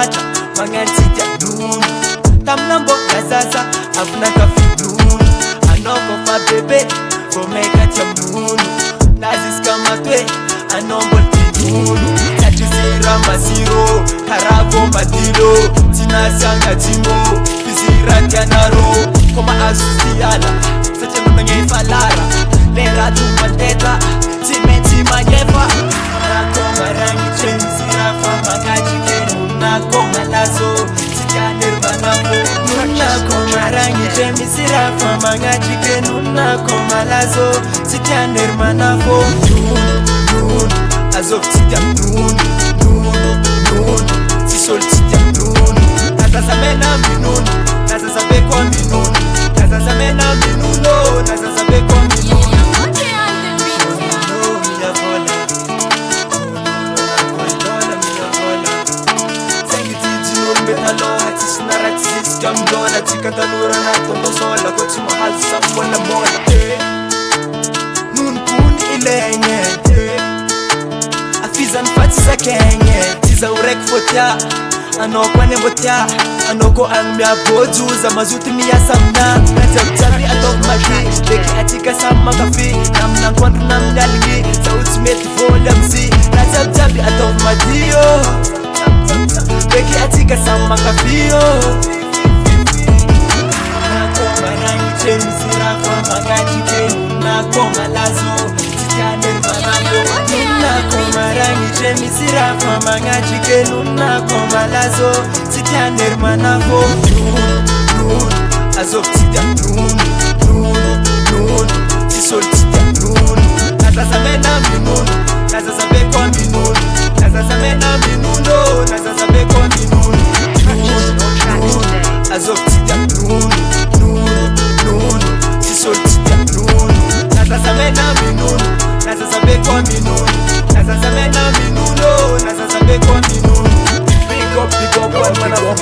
mata mangansitya dunu tamnambo gazaza afuna kafidunu anoko fa bebe komeka chamdunu naziska matwe anombo tidunu tatisira masiro karavo madilo tinasanga timo fizira tianaro koma asusiala sache mwenye falara lera tumalteta timenti manyefa nakoma rangi chemsira fa magaji kenu nakoma lazo sitaner manamo nakoma rangi chemsira fa magaji kenu nakoma lazo sitaner manamo nun azok titam nun sisol titam nun nazazamena minun nazazabekwa minun nazazamena minuno nazazabekwa minun Kamdona tikatanura na tombosola ko timahal sambola mola nun kun ilenye afizan fatisa kenye tiza urek fotia anoko nembotia anoko amya bojuza mazuti miya samna najabtabi atok magi beki atika sama kafi namna kwandu namdalgi sa ultimate volume najabtabi atok madio beki atika sama kafio Chemsira kwa magaji kenu nakoma lazo sitaner manamo nakoma rangi chemsira kwa magaji kenu nakoma lazo sitaner manamo nun azok titam nun sisol titam nun nazazamena minun nazazabekwa minun nazazamena minuno nazazabekwa minun azok titam nun sisol titam nun nazazamena minun nazazabekwa minun nazazamena minuno nazazabekwa minun big up one man of